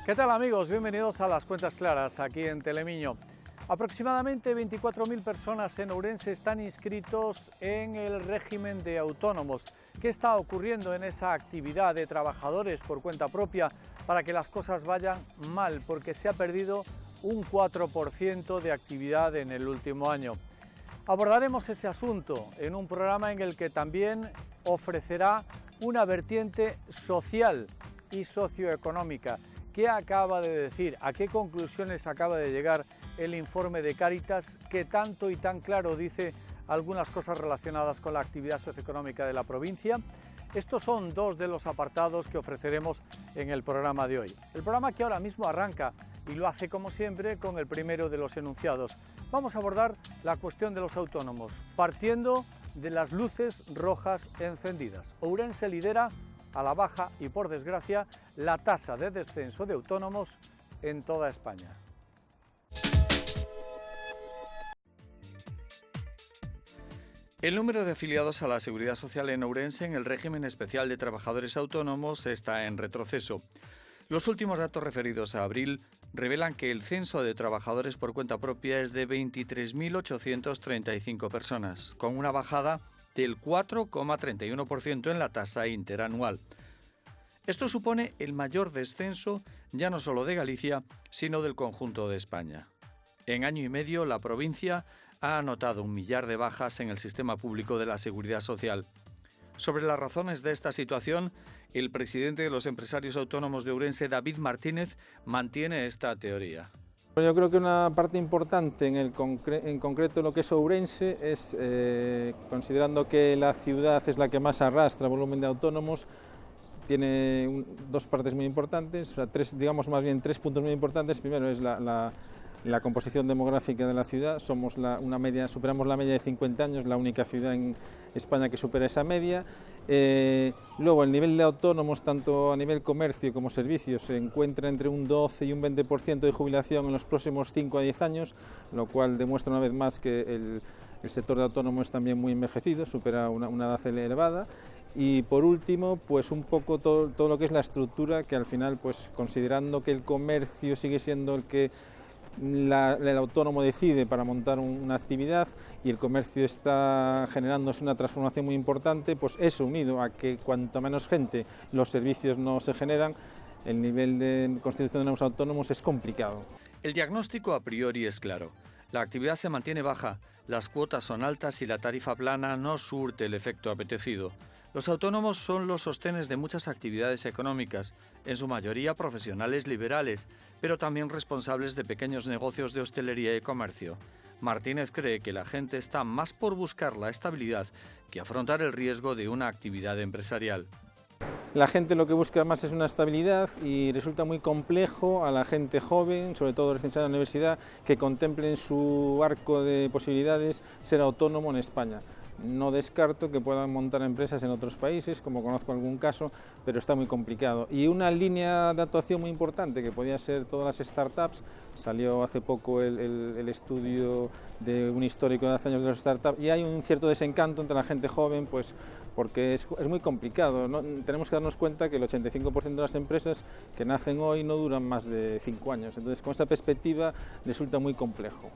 ¿Qué tal amigos? Bienvenidos a Las Cuentas Claras, aquí en Telemiño. Aproximadamente 24.000 personas en Ourense están inscritos en el régimen de autónomos. ¿Qué está ocurriendo en esa actividad de trabajadores por cuenta propia para que las cosas vayan mal? Porque se ha perdido un 4% de actividad en el último año. Abordaremos ese asunto en un programa en el que también ofrecerá una vertiente social y socioeconómica. ¿Qué acaba de decir? ¿A qué conclusiones acaba de llegar el informe de Cáritas que tanto y tan claro dice algunas cosas relacionadas con la actividad socioeconómica de la provincia? Estos son dos de los apartados que ofreceremos en el programa de hoy. El programa que ahora mismo arranca y lo hace como siempre con el primero de los enunciados. Vamos a abordar la cuestión de los autónomos, partiendo de las luces rojas encendidas. Ourense lidera a la baja y, por desgracia, la tasa de descenso de autónomos en toda España. El número de afiliados a la Seguridad Social en Ourense en el régimen especial de trabajadores autónomos está en retroceso. Los últimos datos referidos a abril revelan que el censo de trabajadores por cuenta propia es de 23.835 personas, con una bajada del 4,31% en la tasa interanual. Esto supone el mayor descenso ya no solo de Galicia, sino del conjunto de España. En año y medio, la provincia ha anotado 1 millar de bajas en el sistema público de la Seguridad Social. Sobre las razones de esta situación, el presidente de los empresarios autónomos de Ourense, David Martínez, mantiene esta teoría. Yo creo que una parte importante en concreto lo que es Ourense es, considerando que la ciudad es la que más arrastra volumen de autónomos, tiene dos partes muy importantes, o sea, tres puntos muy importantes. Primero es la composición demográfica de la ciudad. Somos superamos la media de 50 años, la única ciudad en España que supera esa media. Luego el nivel de autónomos, tanto a nivel comercio como servicios, se encuentra entre un 12 y un 20% de jubilación en los próximos 5 a 10 años, lo cual demuestra una vez más que el sector de autónomos es también muy envejecido, supera una edad elevada. Y por último, pues un poco todo lo que es la estructura, que al final, pues considerando que el comercio sigue siendo el que el autónomo decide para montar una actividad y el comercio está generándose una transformación muy importante, pues eso unido a que cuanto menos gente los servicios no se generan, el nivel de constitución de nuevos autónomos es complicado. El diagnóstico a priori es claro. La actividad se mantiene baja, las cuotas son altas y la tarifa plana no surte el efecto apetecido. Los autónomos son los sostenes de muchas actividades económicas, en su mayoría profesionales liberales, pero también responsables de pequeños negocios de hostelería y comercio. Martínez cree que la gente está más por buscar la estabilidad que afrontar el riesgo de una actividad empresarial. La gente lo que busca más es una estabilidad y resulta muy complejo a la gente joven, sobre todo recién salida de la universidad, que contemple en su arco de posibilidades ser autónomo en España. No descarto que puedan montar empresas en otros países, como conozco algún caso, pero está muy complicado. Y una línea de actuación muy importante, que podía ser todas las startups, salió hace poco el estudio de un histórico de hace años de las startups, y hay un cierto desencanto entre la gente joven, pues porque es muy complicado, ¿no? Tenemos que darnos cuenta que el 85% de las empresas que nacen hoy no duran más de 5 años, entonces con esa perspectiva resulta muy complejo.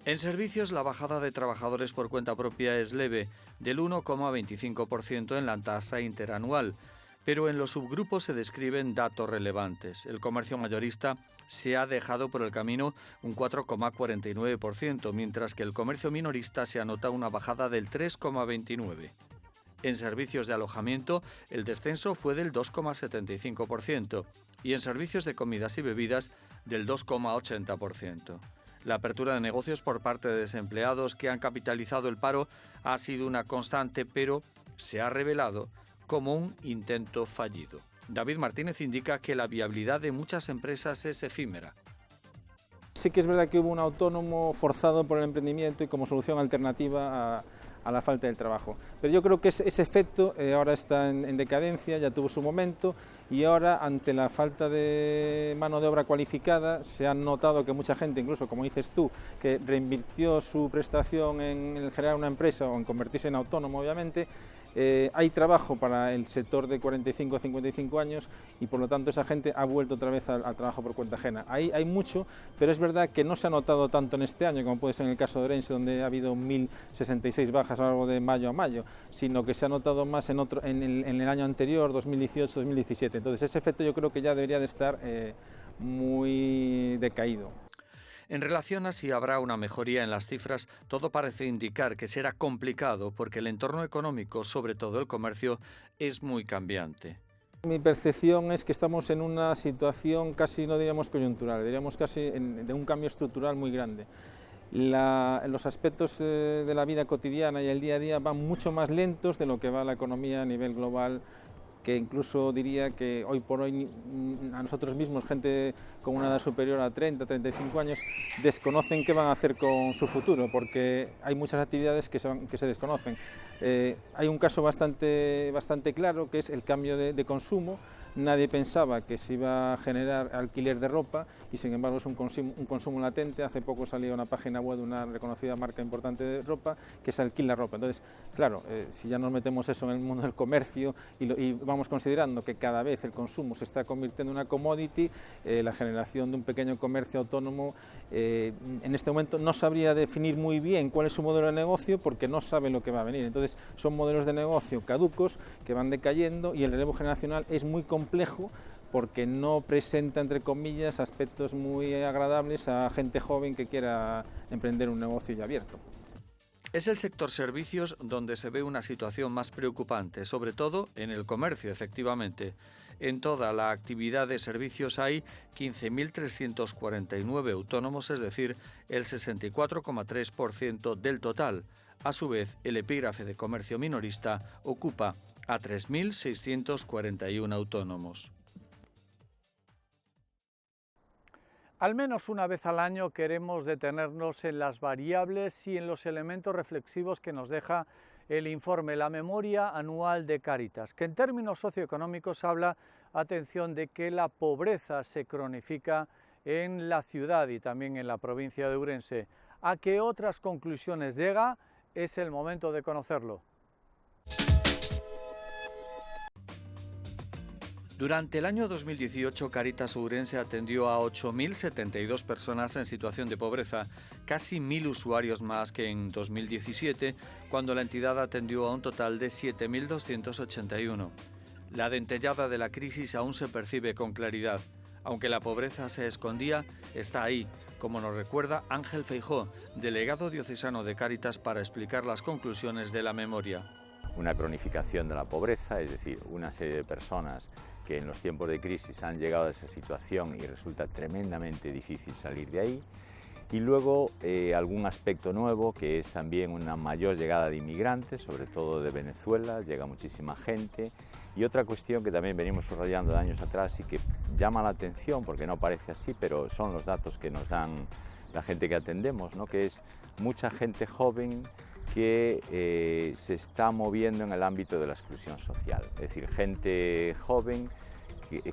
En servicios, la bajada de trabajadores por cuenta propia es leve, del 1,25% en la tasa interanual, pero en los subgrupos se describen datos relevantes. El comercio mayorista se ha dejado por el camino un 4,49%, mientras que el comercio minorista se anota una bajada del 3,29%. En servicios de alojamiento, el descenso fue del 2,75% y en servicios de comidas y bebidas del 2,80%. La apertura de negocios por parte de desempleados que han capitalizado el paro ha sido una constante, pero se ha revelado como un intento fallido. David Martínez indica que la viabilidad de muchas empresas es efímera. Sí que es verdad que hubo un autónomo forzado por el emprendimiento y como solución alternativa a la falta del trabajo. Pero yo creo que ese efecto ahora está en decadencia, ya tuvo su momento y ahora ante la falta de mano de obra cualificada se ha notado que mucha gente, incluso como dices tú, que reinvirtió su prestación en generar una empresa o en convertirse en autónomo obviamente, hay trabajo para el sector de 45 a 55 años y por lo tanto esa gente ha vuelto otra vez al trabajo por cuenta ajena. Ahí hay mucho, pero es verdad que no se ha notado tanto en este año, como puede ser en el caso de Ourense, donde ha habido 1.066 bajas a lo largo de mayo a mayo, sino que se ha notado más en el año anterior, 2018-2017. Entonces ese efecto yo creo que ya debería de estar muy decaído. En relación a si habrá una mejoría en las cifras, todo parece indicar que será complicado porque el entorno económico, sobre todo el comercio, es muy cambiante. Mi percepción es que estamos en una situación casi, no diríamos coyuntural, diríamos casi de un cambio estructural muy grande. Los aspectos de la vida cotidiana y el día a día van mucho más lentos de lo que va la economía a nivel global, que incluso diría que hoy por hoy a nosotros mismos, gente con una edad superior a 30, 35 años, desconocen qué van a hacer con su futuro, porque hay muchas actividades que se desconocen. Hay un caso bastante claro, que es el cambio de consumo. Nadie pensaba que se iba a generar alquiler de ropa y sin embargo es un consumo latente. Hace poco salió una página web de una reconocida marca importante de ropa que se alquila ropa. Entonces, claro, si ya nos metemos eso en el mundo del comercio y vamos considerando que cada vez el consumo se está convirtiendo en una commodity, la generación de un pequeño comercio autónomo en este momento no sabría definir muy bien cuál es su modelo de negocio porque no sabe lo que va a venir. Entonces son modelos de negocio caducos que van decayendo y el relevo generacional es muy complejo porque no presenta, entre comillas, aspectos muy agradables a gente joven que quiera emprender un negocio ya abierto. Es el sector servicios donde se ve una situación más preocupante, sobre todo en el comercio, efectivamente. En toda la actividad de servicios hay 15.349 autónomos, es decir, el 64,3% del total. A su vez, el epígrafe de comercio minorista ocupa a 3.641 autónomos. Al menos una vez al año queremos detenernos en las variables y en los elementos reflexivos que nos deja el informe, la memoria anual de Cáritas, que en términos socioeconómicos habla, atención, de que la pobreza se cronifica en la ciudad y también en la provincia de Ourense. ¿A qué otras conclusiones llega? Es el momento de conocerlo. Durante el año 2018, Cáritas Ourense atendió a 8.072 personas en situación de pobreza, casi 1.000 usuarios más que en 2017, cuando la entidad atendió a un total de 7.281. La dentellada de la crisis aún se percibe con claridad. Aunque la pobreza se escondía, está ahí, como nos recuerda Ángel Feijóo, delegado diocesano de Cáritas, para explicar las conclusiones de la memoria. Una cronificación de la pobreza, es decir, una serie de personas que en los tiempos de crisis han llegado a esa situación y resulta tremendamente difícil salir de ahí. Y luego algún aspecto nuevo, que es también una mayor llegada de inmigrantes, sobre todo de Venezuela, llega muchísima gente. Y otra cuestión que también venimos subrayando de años atrás y que llama la atención, porque no parece así, pero son los datos que nos dan la gente que atendemos, ¿no? Que es mucha gente joven que se está moviendo en el ámbito de la exclusión social, es decir, gente joven,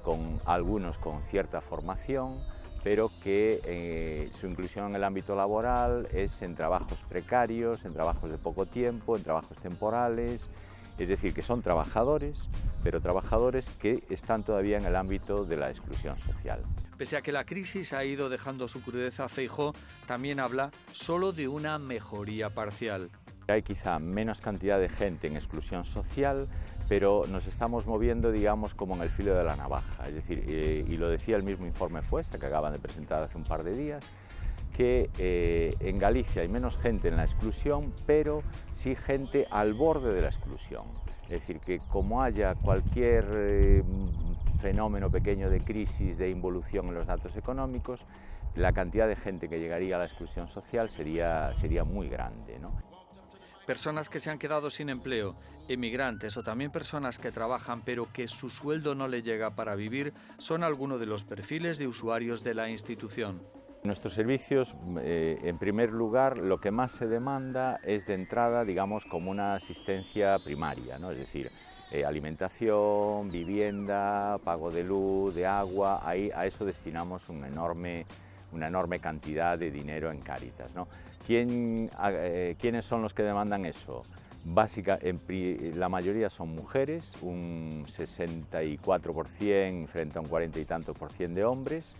con algunos con cierta formación, pero que su inclusión en el ámbito laboral es en trabajos precarios, en trabajos de poco tiempo, en trabajos temporales, es decir, que son trabajadores, pero trabajadores que están todavía en el ámbito de la exclusión social. Pese a que la crisis ha ido dejando su crudeza, Feijóo también habla solo de una mejoría parcial. Hay quizá menos cantidad de gente en exclusión social, pero nos estamos moviendo, digamos, como en el filo de la navaja. Es decir, y lo decía el mismo informe FUESA, que acaban de presentar hace un par de días, que en Galicia hay menos gente en la exclusión, pero sí gente al borde de la exclusión. Es decir, que como haya cualquier fenómeno pequeño de crisis, de involución en los datos económicos, la cantidad de gente que llegaría a la exclusión social sería muy grande, ¿no? Personas que se han quedado sin empleo, emigrantes o también personas que trabajan pero que su sueldo no le llega para vivir son algunos de los perfiles de usuarios de la institución. Nuestros servicios, en primer lugar, lo que más se demanda es de entrada, digamos, como una asistencia primaria, ¿no? Es decir, alimentación, vivienda, pago de luz, de agua, ahí a eso destinamos una enorme cantidad de dinero en Cáritas, ¿no? ¿Quiénes son los que demandan eso? La mayoría son mujeres, un 64% frente a un 40 y tantos por cien de hombres.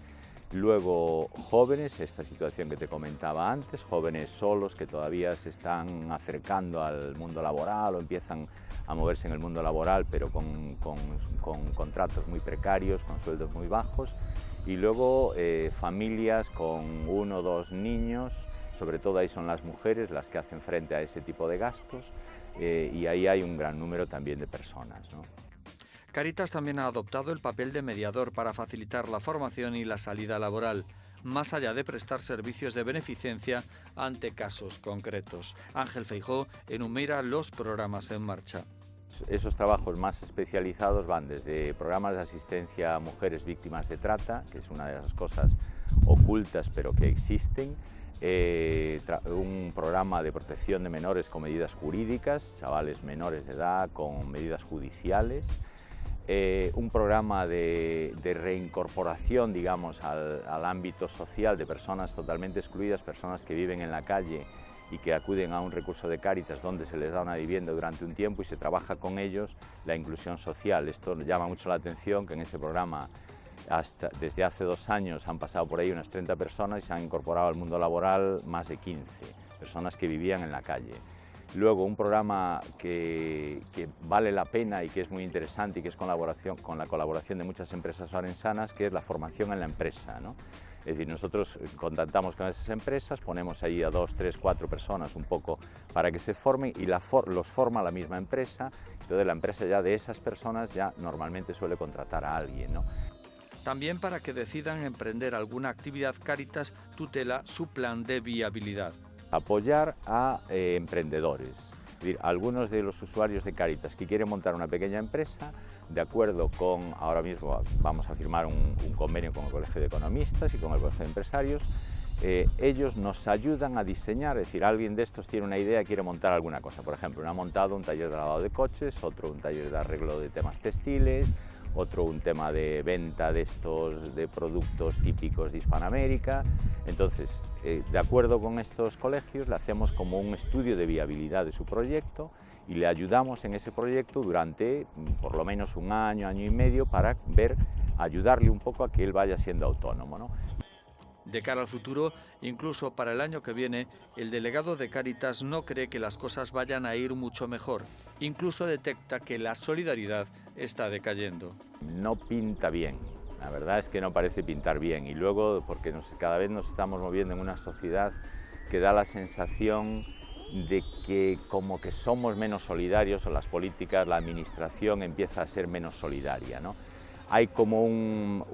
Luego jóvenes, esta situación que te comentaba antes, jóvenes solos que todavía se están acercando al mundo laboral o empiezan a moverse en el mundo laboral, pero con contratos muy precarios, con sueldos muy bajos. Y luego familias con 1 o 2 niños, sobre todo ahí son las mujeres las que hacen frente a ese tipo de gastos, y ahí hay un gran número también de personas, ¿no? Cáritas también ha adoptado el papel de mediador para facilitar la formación y la salida laboral, más allá de prestar servicios de beneficencia ante casos concretos. Ángel Feijóo enumera los programas en marcha. Esos trabajos más especializados van desde programas de asistencia a mujeres víctimas de trata, que es una de las cosas ocultas pero que existen, un programa de protección de menores con medidas jurídicas, chavales menores de edad con medidas judiciales, un programa de reincorporación, digamos, al ámbito social de personas totalmente excluidas, personas que viven en la calle y que acuden a un recurso de Cáritas donde se les da una vivienda durante un tiempo y se trabaja con ellos la inclusión social. Esto llama mucho la atención, que en ese programa desde hace 2 años han pasado por ahí unas 30 personas y se han incorporado al mundo laboral más de 15 personas que vivían en la calle. Luego un programa que vale la pena y que es muy interesante y que es con la colaboración de muchas empresas orensanas, que es la formación en la empresa, ¿no? Es decir, nosotros contactamos con esas empresas, ponemos ahí a 2, 3, 4 personas un poco para que se formen y los forma la misma empresa. Entonces la empresa ya de esas personas ya normalmente suele contratar a alguien, ¿no? También para que decidan emprender alguna actividad, Cáritas tutela su plan de viabilidad. Apoyar a emprendedores. Es decir, algunos de los usuarios de Cáritas que quieren montar una pequeña empresa, de acuerdo con, ahora mismo vamos a firmar un convenio con el Colegio de Economistas y con el Colegio de Empresarios, ellos nos ayudan a diseñar, es decir, alguien de estos tiene una idea, quiere montar alguna cosa, por ejemplo, uno ha montado un taller de lavado de coches, otro un taller de arreglo de temas textiles, otro un tema de venta de productos típicos de Hispanoamérica. Entonces, de acuerdo con estos colegios, le hacemos como un estudio de viabilidad de su proyecto y le ayudamos en ese proyecto durante por lo menos 1 año, año y medio, para ayudarle un poco a que él vaya siendo autónomo, ¿no? De cara al futuro, incluso para el año que viene, el delegado de Cáritas no cree que las cosas vayan a ir mucho mejor. Incluso detecta que la solidaridad está decayendo. No pinta bien, la verdad es que no parece pintar bien. Y luego, porque cada vez nos estamos moviendo en una sociedad que da la sensación de que como que somos menos solidarios, o las políticas, la administración empieza a ser menos solidaria, ¿no? Hay como un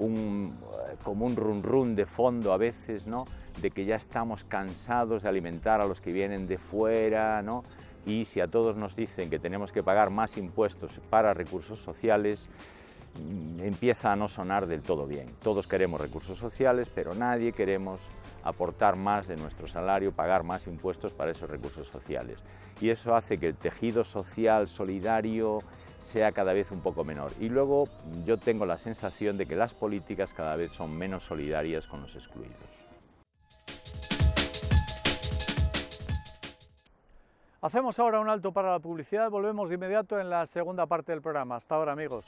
run run de fondo a veces, ¿no? De que ya estamos cansados de alimentar a los que vienen de fuera, ¿no? Y si a todos nos dicen que tenemos que pagar más impuestos para recursos sociales, empieza a no sonar del todo bien. Todos queremos recursos sociales, pero nadie queremos aportar más de nuestro salario, pagar más impuestos para esos recursos sociales. Y eso hace que el tejido social solidario sea cada vez un poco menor. Y luego yo tengo la sensación de que las políticas cada vez son menos solidarias con los excluidos. Hacemos ahora un alto para la publicidad, volvemos de inmediato en la segunda parte del programa. Hasta ahora, amigos.